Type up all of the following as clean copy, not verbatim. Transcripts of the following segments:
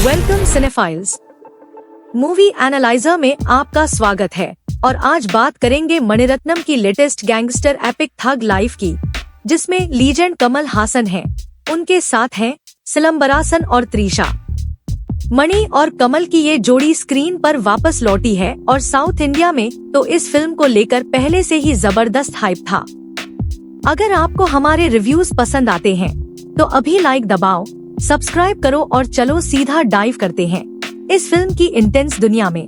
Welcome cinephiles. Movie analyser में आपका स्वागत है और आज बात करेंगे मणिरत्नम की लेटेस्ट गैंगस्टर एपिक थग लाइफ की, जिसमें लीजेंड कमल हासन हैं। उनके साथ हैं सिलंबरासन और त्रिशा। मणि और कमल की ये जोड़ी स्क्रीन पर वापस लौटी है और साउथ इंडिया में तो इस फिल्म को लेकर पहले से ही जबरदस्त हाइप था। अगर आपको हमारे रिव्यूज पसंद आते हैं तो अभी लाइक दबाओ, सब्सक्राइब करो और चलो सीधा डाइव करते हैं इस फिल्म की इंटेंस दुनिया में।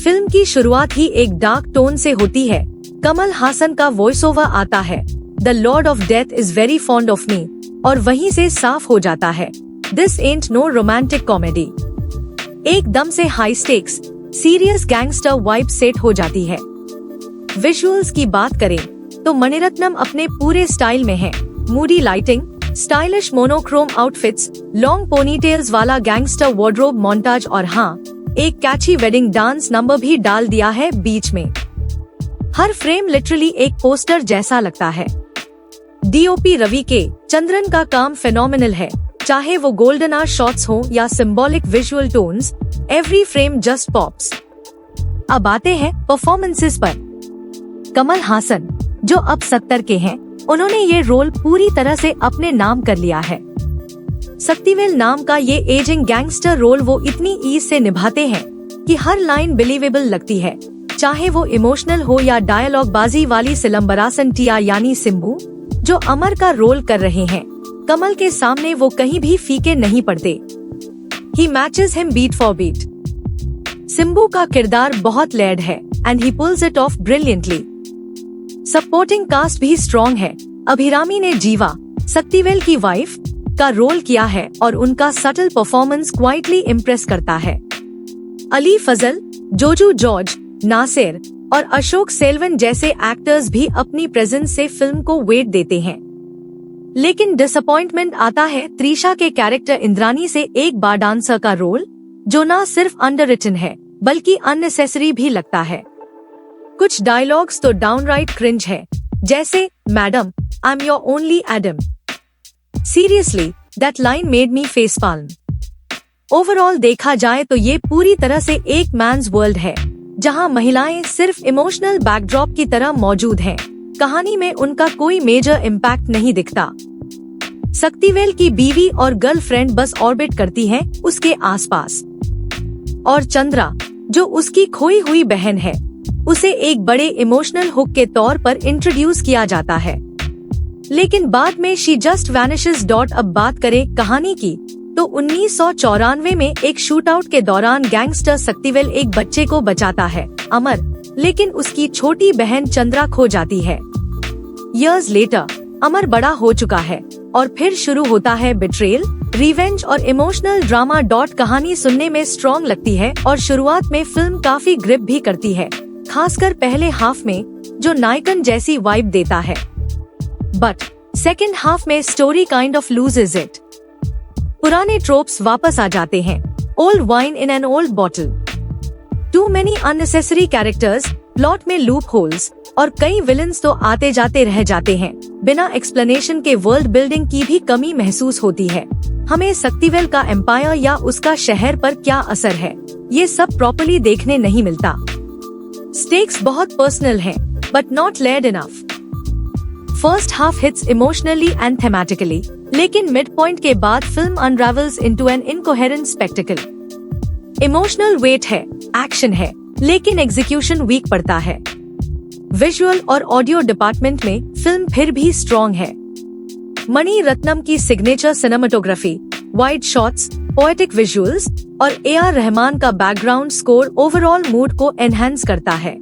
फिल्म की शुरुआत ही एक डार्क टोन से होती है। कमल हासन का वॉइस ओवर आता है, the lord of death is very fond of me, और वहीं से साफ हो जाता है, this ain't no romantic comedy. एकदम से high stakes serious gangster vibe set हो जाती है। विजुअल्स की बात करें तो मणिरत्नम अपने पूरे स्टाइल में है। Moody lighting, stylish monochrome outfits, long ponytails वाला गैंगस्टर वार्डरोब मोन्टाज और हाँ, एक कैची वेडिंग डांस नंबर भी डाल दिया है बीच में। हर फ्रेम लिटरली एक पोस्टर जैसा लगता है। डीओपी रवि के चंद्रन का काम फेनोमिनल है, चाहे वो गोल्डन आवर शॉट्स हो या symbolic visual tones, every frame just pops. अब आते हैं परफॉर्मेंसेस पर। कमल हासन जो अब 70 के हैं, उन्होंने ये रोल पूरी तरह से अपने नाम कर लिया है। शक्तिवेल नाम का ये एजिंग गैंगस्टर रोल वो इतनी ईज से निभाते हैं कि हर लाइन बिलीवेबल लगती है, चाहे वो इमोशनल हो या डायलॉग बाजी वाली सिलंबरासन टिया यानी सिम्बू जो अमर का रोल कर रहे हैं। कमल के सामने वो कहीं भी फीके नहीं पड़ते। He matches him beat for beat. Simbu का किरदार बहुत लेयर्ड है and he pulls it off brilliantly. Supporting cast भी स्ट्रॉन्ग है। अभिरामी ने जीवा, शक्तिवेल की वाइफ, का रोल किया है और उनका सटल परफॉर्मेंस क्वाइटली इम्प्रेस करता है। अली फजल, जोजू जॉर्ज, नासिर और अशोक सेल्वन जैसे एक्टर्स भी अपनी प्रेजेंस से फिल्म को वेट देते हैं। लेकिन डिसअपॉइंटमेंट आता है त्रिशा के कैरेक्टर इंद्रानी से, एक बार डांसर का रोल जो न सिर्फ अंडररिटन है बल्कि अननेसेसरी भी लगता है। कुछ डायलॉग्स तो डाउनराइट क्रिंज है, जैसे madam I am your only Adam. Seriously that line made me face palm. Overall देखा जाए तो ये पूरी तरह से एक मैन्स वर्ल्ड है, जहां महिलाएं सिर्फ इमोशनल बैकड्रॉप की तरह मौजूद हैं। कहानी में उनका कोई मेजर इम्पैक्ट नहीं दिखता। शक्तिवेल की बीवी और गर्लफ्रेंड बस ऑर्बिट करती हैं उसके आसपास, और चंद्रा जो उसकी खोई हुई बहन है, उसे एक बड़े इमोशनल हुक के तौर पर इंट्रोड्यूस किया जाता है, लेकिन बाद में शी जस्ट वैनिशेस। अब बात करें कहानी की तो 1994 में एक शूटआउट के दौरान गैंगस्टर शक्तिवेल एक बच्चे को बचाता है, अमर, लेकिन उसकी छोटी बहन चंद्रा खो जाती है। इयर्स लेटर अमर बड़ा हो चुका है और फिर शुरू होता है बिट्रेल, रिवेंज और इमोशनल ड्रामा। कहानी सुनने में स्ट्रॉन्ग लगती है और शुरुआत में फिल्म काफी ग्रिप भी करती है, खासकर पहले हाफ में जो नायकन जैसी वाइब देता है। बट सेकेंड हाफ में story kind of loses it. पुराने ट्रोप्स वापस आ जाते हैं, old wine in an old bottle. Too many unnecessary characters, plot में लूप होल्स और कई विलन्स तो आते जाते रह जाते हैं। बिना एक्सप्लेनेशन के वर्ल्ड बिल्डिंग की भी कमी महसूस होती है। हमें शक्तिवेल का एम्पायर या उसका शहर पर क्या असर है, ये सब प्रॉपर्ली देखने नहीं मिलता। स्टेक्स बहुत पर्सनल हैं, but not layered enough. First half hits emotionally and thematically, लेकिन मिड पॉइंट के बाद film unravels into an incoherent spectacle. Emotional weight है, एक्शन है, लेकिन एग्जीक्यूशन वीक पड़ता है। विजुअल और ऑडियो डिपार्टमेंट में फिल्म फिर भी स्ट्रॉन्ग है। मणि रत्नम की signature cinematography, wide shots, poetic visuals और AR रहमान का बैकग्राउंड स्कोर ओवरऑल मूड को एनहांस करता है।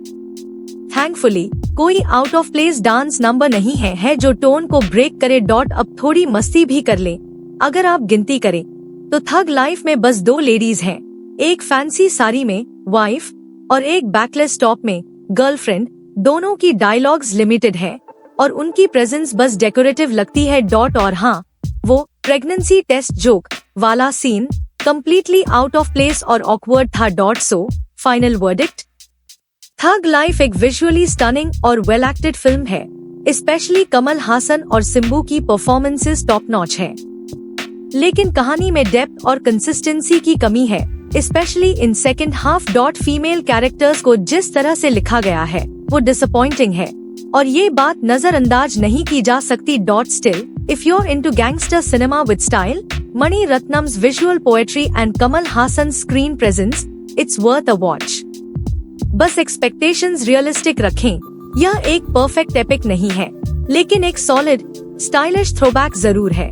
थैंकफुली कोई out of place dance number नहीं है जो टोन को ब्रेक करे। अब थोड़ी मस्ती भी कर लें। अगर आप गिनती करें तो थग लाइफ में बस 2 लेडीज हैं, एक फैंसी साड़ी में वाइफ और एक बैकलेस टॉप में गर्लफ्रेंड। दोनों की डायलॉग्स लिमिटेड है और उनकी प्रेजेंस बस डेकोरेटिव लगती है। और हाँ, वो प्रेगनेंसी टेस्ट जोक वाला scene completely out of place और ऑकवर्ड था। So final verdict, Thug Life एक विजुअली स्टनिंग और वेल एक्टेड फिल्म है। स्पेशली कमल हासन और सिम्बू की परफॉर्मेंसेस टॉप नॉच है। लेकिन कहानी में डेप्थ और कंसिस्टेंसी की कमी है, specially in second half. Female characters को जिस तरह से लिखा गया है वो डिसअपॉइंटिंग है और ये बात नजरअंदाज नहीं की जा सकती। Still, if you're into gangster cinema with style, Mani Ratnam's visual poetry and Kamal Hassan's screen presence, it's worth a watch. बस एक्सपेक्टेशंस रियलिस्टिक रखें। यह एक परफेक्ट एपिक नहीं है, लेकिन एक सॉलिड स्टाइलिश थ्रोबैक जरूर है।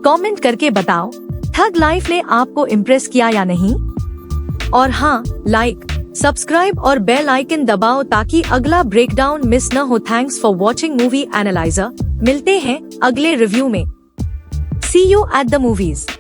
कमेंट करके बताओ, थग लाइफ ने आपको इम्प्रेस किया या नहीं? और हाँ, लाइक, सब्सक्राइब और बेल आइकन दबाओ ताकि अगला ब्रेकडाउन मिस न हो। Thanks for watching movie analyser. मिलते हैं अगले रिव्यू में। See you at the movies.